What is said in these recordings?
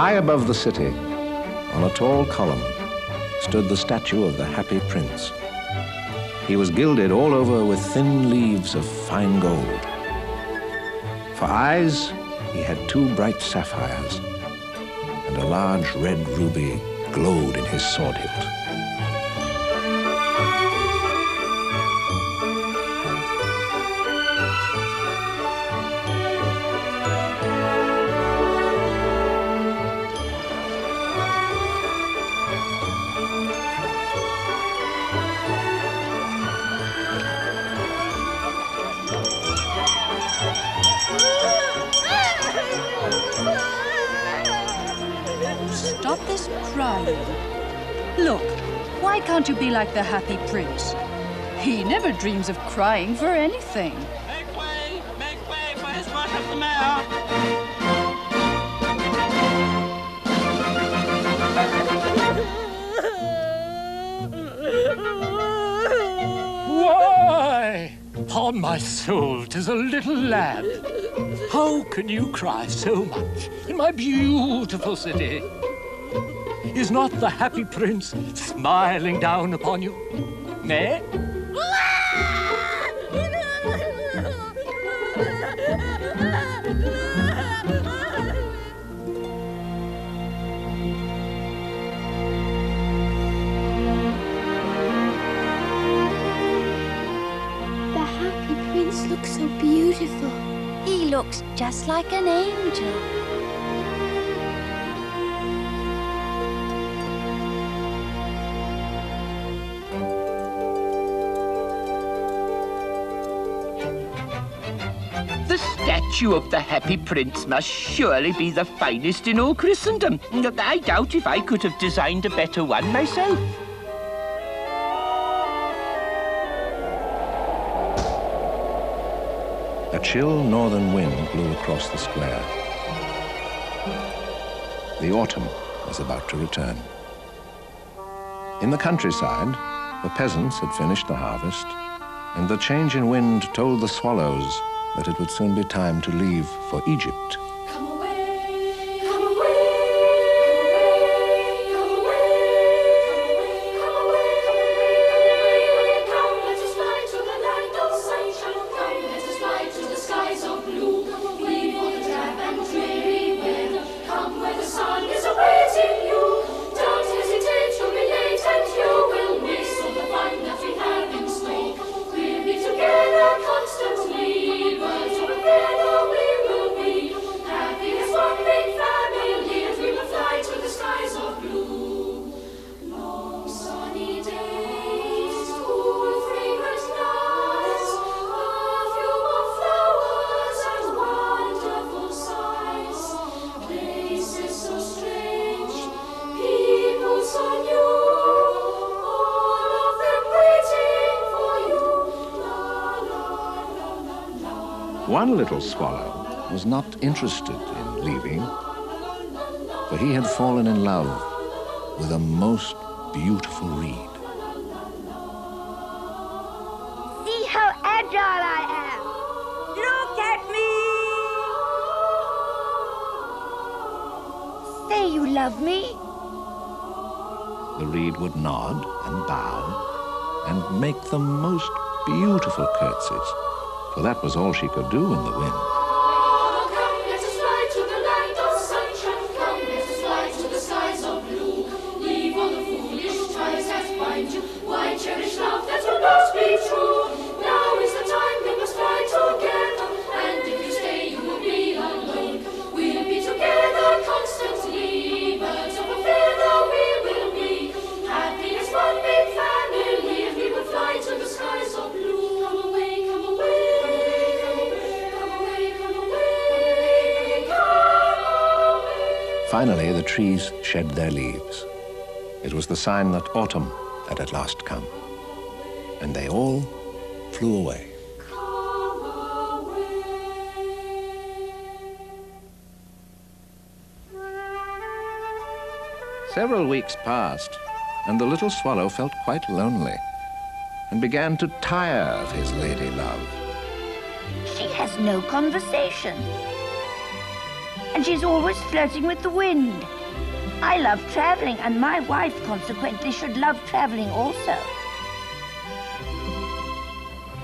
High above the city, on a tall column, stood the statue of the Happy Prince. He was gilded all over with thin leaves of fine gold. For eyes, he had 2 bright sapphires, and a large red ruby glowed in his sword hilt. Stop this crying. Look, why can't you be like the Happy Prince? He never dreams of crying for anything. Make way for his worship the mayor. Why? Upon my soul, 'tis a little lad. How can you cry so much in my beautiful city? Is not the Happy Prince smiling down upon you? Nay? The Happy Prince looks so beautiful. He looks just like an angel. The statue of the Happy Prince must surely be the finest in all Christendom. I doubt if I could have designed a better one myself. A chill northern wind blew across the square. The autumn was about to return. In the countryside, the peasants had finished the harvest, and the change in wind told the swallows that it would soon be time to leave for Egypt. Come away, come away, come away, come away, come, let us fly to the land of sunshine. Come, let us fly to the skies of blue. Leave all the drab and dreary weather. Come where the sun is awaiting you. Don't hesitate to be late, and you will miss all the fun that we have in store. We'll be together constantly. Together we will be happy as one big family, and we will fly to the skies of blue. Long sunny days, cool fragrant nights, perfume of flowers and wonderful sights, places so strange, people so new, all of them waiting for you. La la la la la. One little swallow was not interested in leaving, for he had fallen in love with a most beautiful reed. See how agile I am. Look at me. Say you love me. The reed would nod and bow and make the most beautiful curtsies, for that was all she could do in the wind. Come, let us fly to the land of sunshine. Come, let us fly to the skies of blue. Leave all the foolish ties that bind you. Why cherish love that will not be true? Now is the time we must fly together. And if you stay, you will be alone. We'll be together constantly. Birds of a feather we will be. Happy as one big family, and we will fly to the skies of blue. Come away, come away. Finally, the trees shed their leaves. It was the sign that autumn had at last come, and they all flew away. Several weeks passed, and the little swallow felt quite lonely and began to tire of his lady love. She has no conversation. And she's always flirting with the wind. I love traveling, and my wife, consequently, should love traveling also.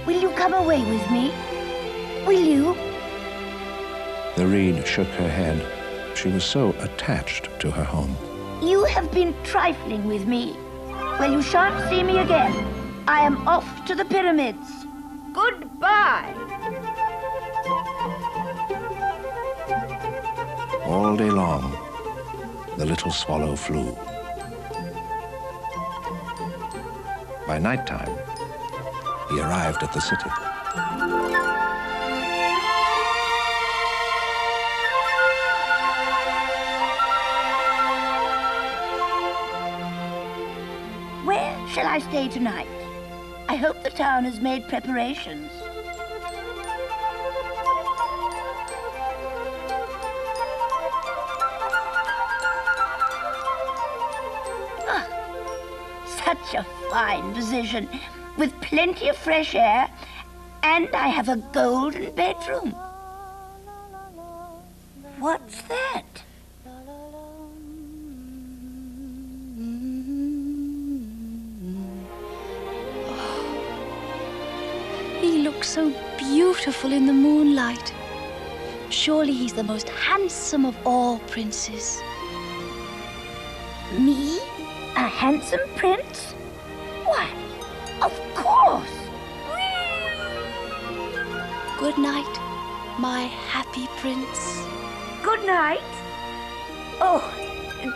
Will you come away with me? Will you? The reed shook her head. She was so attached to her home. You have been trifling with me. Well, you shan't see me again. I am off to the pyramids. Goodbye. All day long, the little swallow flew. By nighttime, he arrived at the city. Where shall I stay tonight? I hope the town has made preparations. Such a fine position, with plenty of fresh air, and I have a golden bedroom. What's that? He looks so beautiful in the moonlight. Surely he's the most handsome of all princes. Me? A handsome prince? Why, of course. Good night, my happy prince. Good night. Oh,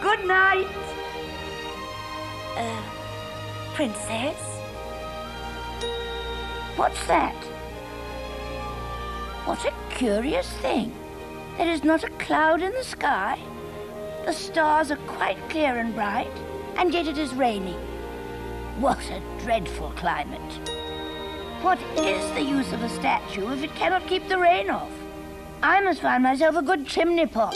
good night. Princess? What's that? What a curious thing. There is not a cloud in the sky. The stars are quite clear and bright, and yet it is raining. What a dreadful climate. What is the use of a statue if it cannot keep the rain off? I must find myself a good chimney pot.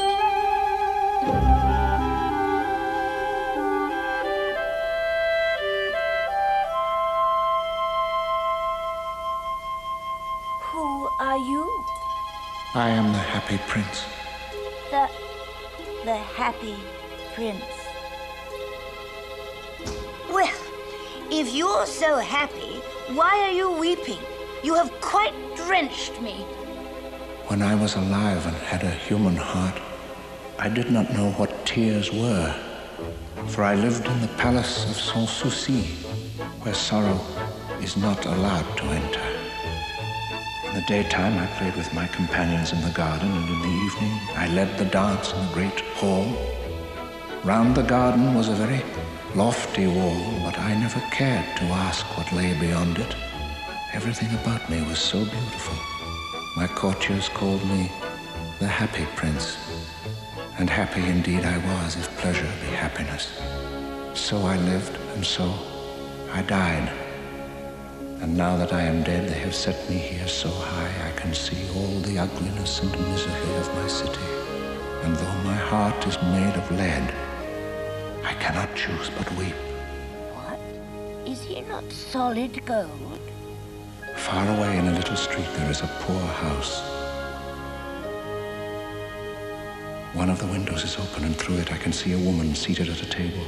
Who are you? I am the happy prince. The happy prince. Well, if you're so happy, why are you weeping? You have quite drenched me. When I was alive and had a human heart, I did not know what tears were, for I lived in the palace of Sans Souci, where sorrow is not allowed to enter. In the daytime, I played with my companions in the garden, and in the evening, I led the dance in the great hall. Round the garden was a very lofty wall, but I never cared to ask what lay beyond it. Everything about me was so beautiful. My courtiers called me the happy prince, and happy indeed I was, if pleasure be happiness. So I lived, and so I died. And now that I am dead, they have set me here so high I can see all the ugliness and misery of my city. And though my heart is made of lead, I cannot choose but weep. What? Is he not solid gold? Far away in a little street there is a poor house. One of the windows is open, and through it I can see a woman seated at a table.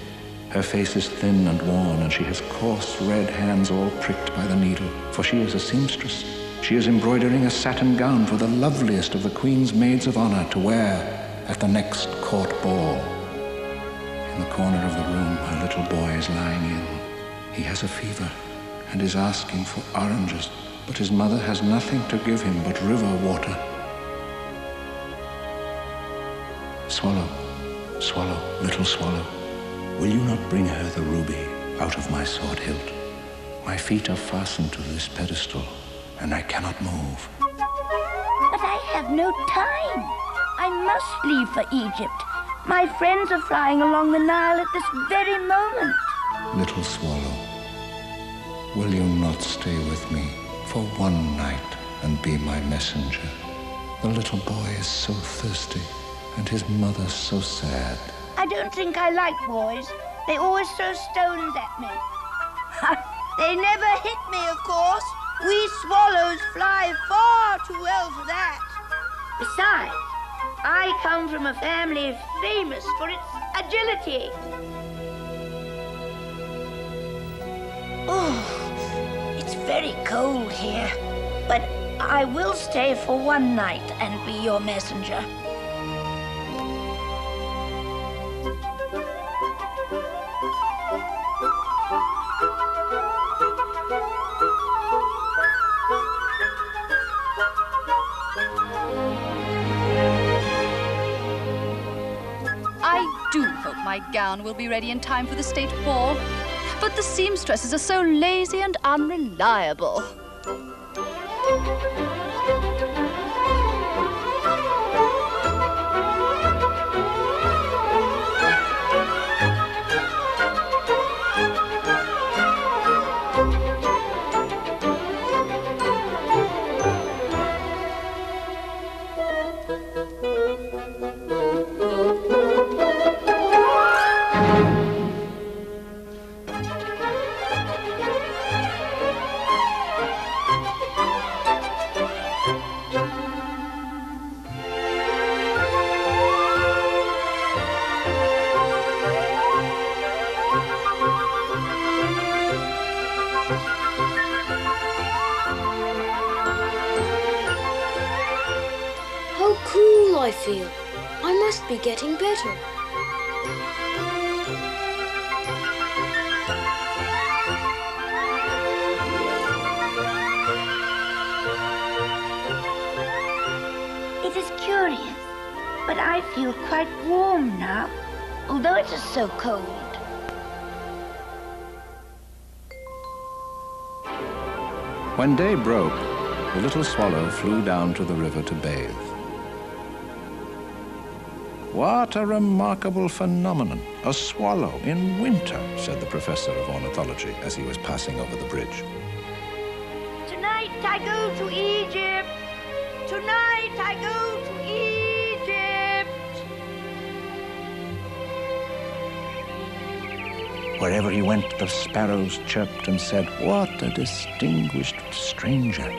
Her face is thin and worn, and she has coarse red hands all pricked by the needle, for she is a seamstress. She is embroidering a satin gown for the loveliest of the Queen's maids of honor to wear at the next court ball. In the corner of the room, her little boy is lying in. He has a fever and is asking for oranges, but his mother has nothing to give him but river water. Swallow, swallow, little swallow, will you not bring her the ruby out of my sword hilt? My feet are fastened to this pedestal, and I cannot move. But I have no time. I must leave for Egypt. My friends are flying along the Nile at this very moment. Little swallow, will you not stay with me for one night and be my messenger? The little boy is so thirsty, and his mother so sad. I don't think I like boys. They always throw stones at me. They never hit me, of course. We swallows fly far too well for that. Besides, I come from a family famous for its agility. Oh, it's very cold here, but I will stay for one night and be your messenger. I do hope my gown will be ready in time for the state ball. But the seamstresses are so lazy and unreliable. How cool I feel. I must be getting better. It is curious, but I feel quite warm now, although it is so cold. When day broke, the little swallow flew down to the river to bathe. What a remarkable phenomenon! A swallow in winter, said the professor of ornithology as he was passing over the bridge. Tonight I go to Egypt. Tonight I go to Egypt. Wherever he went, the sparrows chirped and said, "What a distinguished stranger."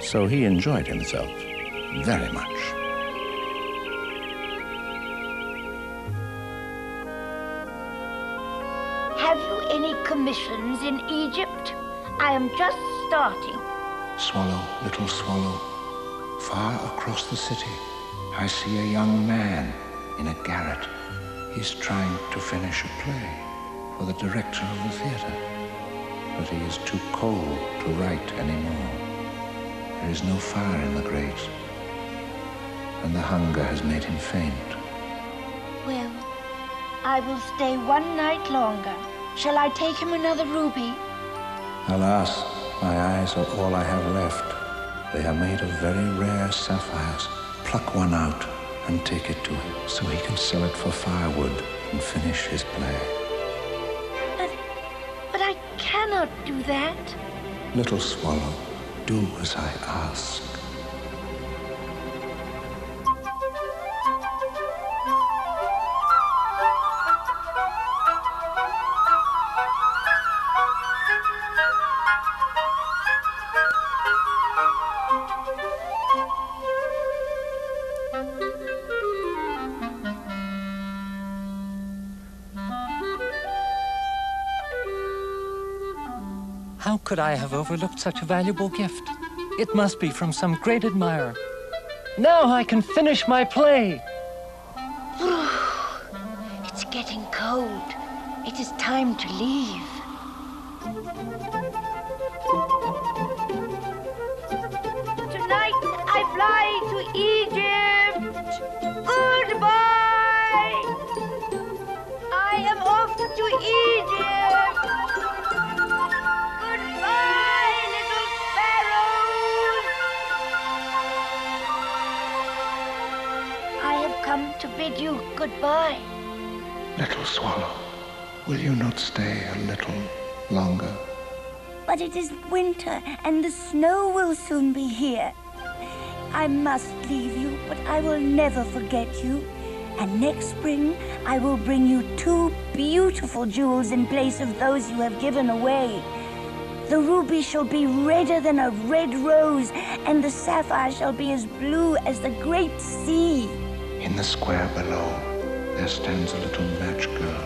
So he enjoyed himself very much. Have you any commissions in Egypt? I am just starting. Swallow, little swallow, far across the city, I see a young man in a garret. He's trying to finish a play for the director of the theater, but he is too cold to write anymore. There is no fire in the grate, and the hunger has made him faint. Well, I will stay one night longer. Shall I take him another ruby? Alas, my eyes are all I have left. They are made of very rare sapphires. Pluck one out and take it to him so he can sell it for firewood and finish his play. But I cannot do that. Little swallow, do as I ask. How could I have overlooked such a valuable gift? It must be from some great admirer. Now I can finish my play. It's getting cold. It is time to leave. Tonight I fly to Egypt. Goodbye. I am off to Egypt. Goodbye, little sparrows. I have come to bid you goodbye. Little swallow, will you not stay a little longer? But it is winter, and the snow will soon be here. I must leave you, but I will never forget you. And next spring, I will bring you 2 beautiful jewels in place of those you have given away. The ruby shall be redder than a red rose, and the sapphire shall be as blue as the great sea. In the square below, there stands a little match girl.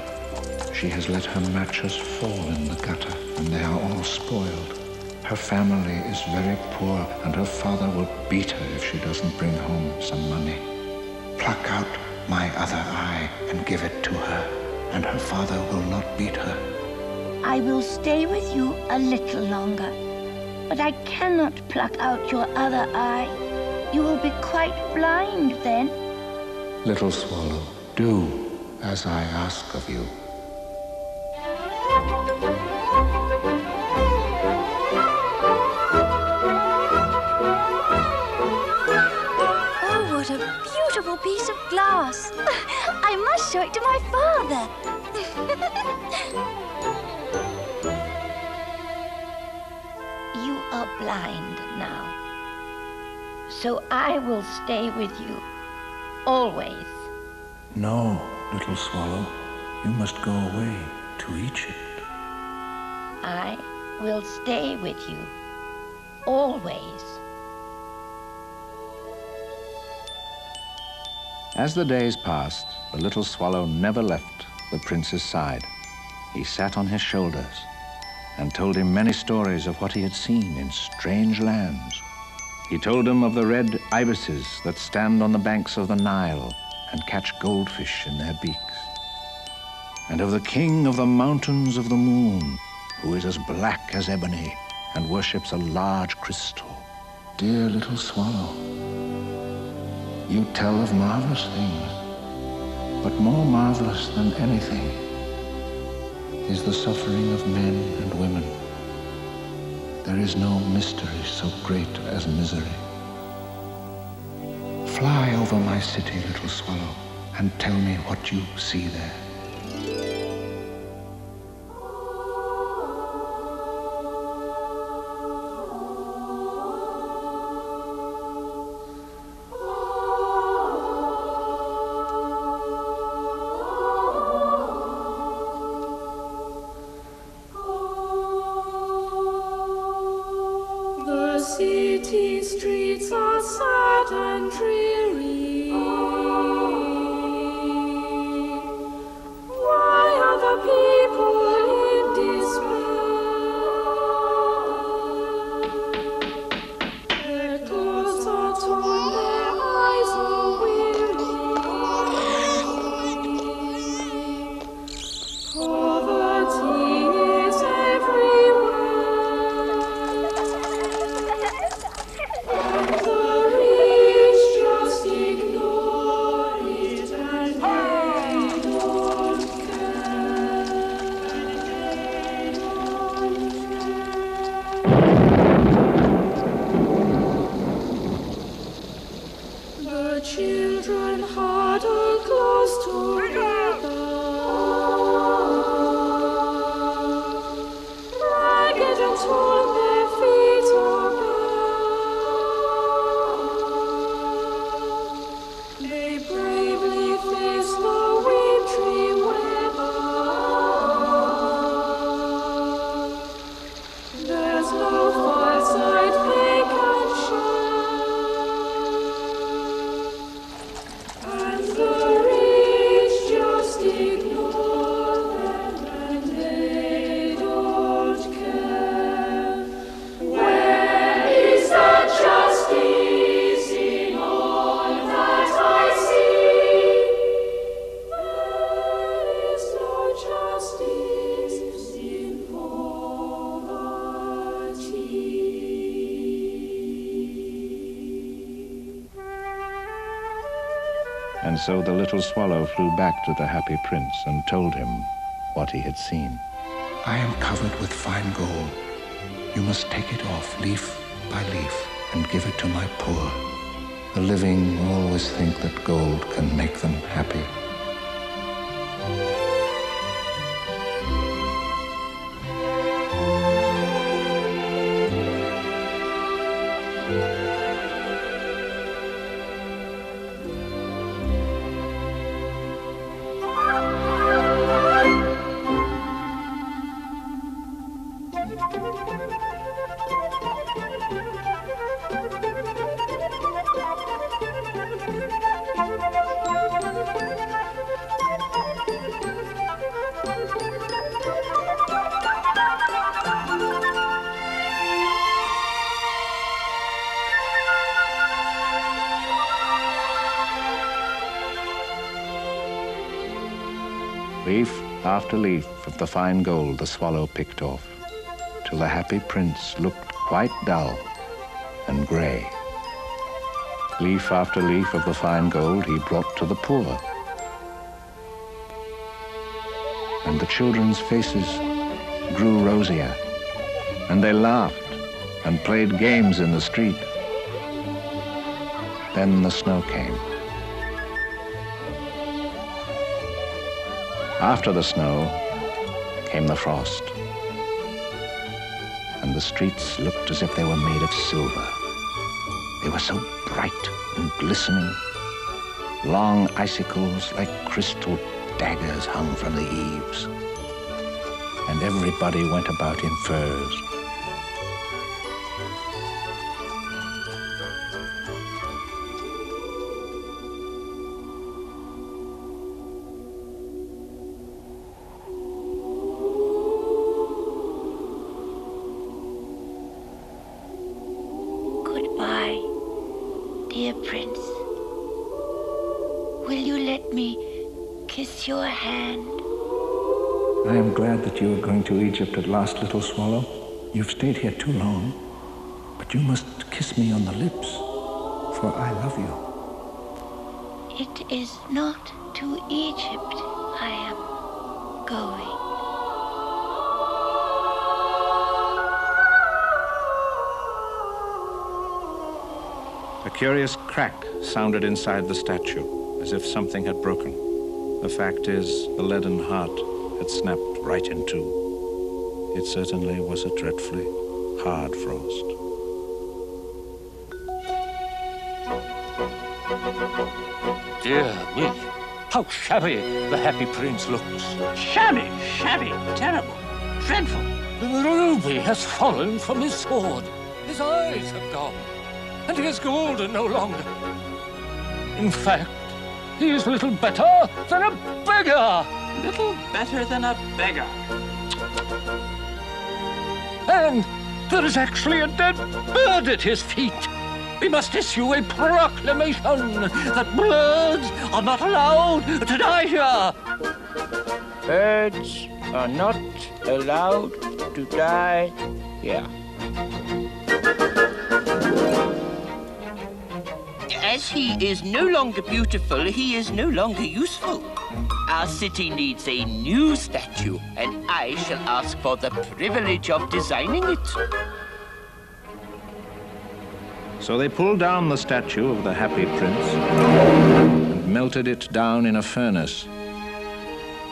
She has let her matches fall in the gutter, and they are all spoiled. Her family is very poor, and her father will beat her if she doesn't bring home some money. Pluck out my other eye and give it to her, and her father will not beat her. I will stay with you a little longer, but I cannot pluck out your other eye. You will be quite blind then. Little swallow, do as I ask of you. Oh, what a beautiful piece of glass. I must show it to my father. You are blind now, so I will stay with you always. No, little swallow, you must go away to Egypt. I will stay with you always. As the days passed, the little swallow never left the prince's side. He sat on his shoulders and told him many stories of what he had seen in strange lands. He told him of the red ibises that stand on the banks of the Nile and catch goldfish in their beaks, and of the king of the mountains of the moon, who is as black as ebony and worships a large crystal. Dear little swallow, you tell of marvelous things, but more marvelous than anything is the suffering of men and women. There is no mystery so great as misery. Fly over my city, little swallow, and tell me what you see there. The city streets are sad and dreary. Why are the people in despair? Their clothes are torn, their eyes are weary. Poverty is everywhere. The rich just ignore it and they don't care. The children huddle close together, ragged and torn, their feet are bare. They bravely face the wintry weather. There's no fireside they can share, and the rich just ignore them and they don't care. Where is the justice in all that I see? There is no justice in poverty. And so the little swallow flew back to the happy prince and told him what he had seen. I am covered with fine gold. You must take it off leaf by leaf and give it to my poor. The living always think that gold can make them happy. after leaf of the fine gold the swallow picked off, till the happy prince looked quite dull and grey. Leaf after leaf of the fine gold he brought to the poor. And the children's faces grew rosier, and they laughed and played games in the street. Then the snow came. After the snow came the frost, and the streets looked as if they were made of silver. They were so bright and glistening. Long icicles like crystal daggers hung from the eaves, and everybody went about in furs. Goodbye, dear Prince. Will you let me kiss your hand? I am glad that you are going to Egypt at last, little swallow. You've stayed here too long, but you must kiss me on the lips, for I love you. It is not to Egypt I am going. A curious crack sounded inside the statue, as if something had broken. The fact is, the leaden heart had snapped right in two. It certainly was a dreadfully hard frost. Dear me, how shabby the Happy Prince looks. Shabby, shabby, terrible, dreadful. The ruby has fallen from his sword. His eyes have gone, and he is golden no longer. In fact, he is little better than a beggar. Little better than a beggar. And there is actually a dead bird at his feet. We must issue a proclamation that birds are not allowed to die here. Birds are not allowed to die here. As he is no longer beautiful, he is no longer useful. Our city needs a new statue, and I shall ask for the privilege of designing it. So they pulled down the statue of the Happy Prince and melted it down in a furnace.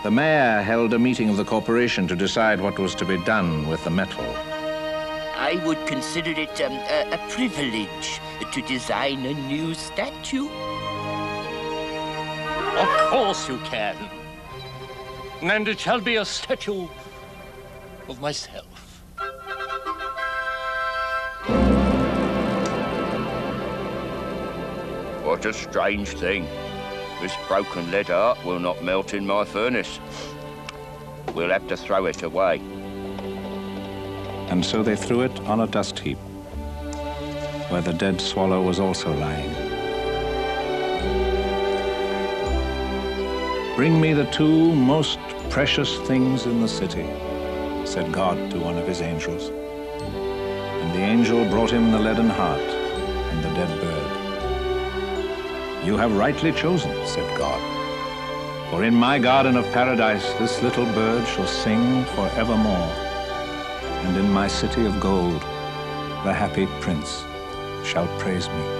The mayor held a meeting of the corporation to decide what was to be done with the metal. I would consider it a privilege to design a new statue. Of course you can. And it shall be a statue of myself. What a strange thing. This broken lead heart will not melt in my furnace. We'll have to throw it away. And so they threw it on a dust heap, where the dead swallow was also lying. "Bring me the two most precious things in the city," said God to one of his angels. And the angel brought him the leaden heart and the dead bird. "You have rightly chosen," said God, "for in my garden of paradise this little bird shall sing forevermore, and in my city of gold the Happy Prince shall praise me."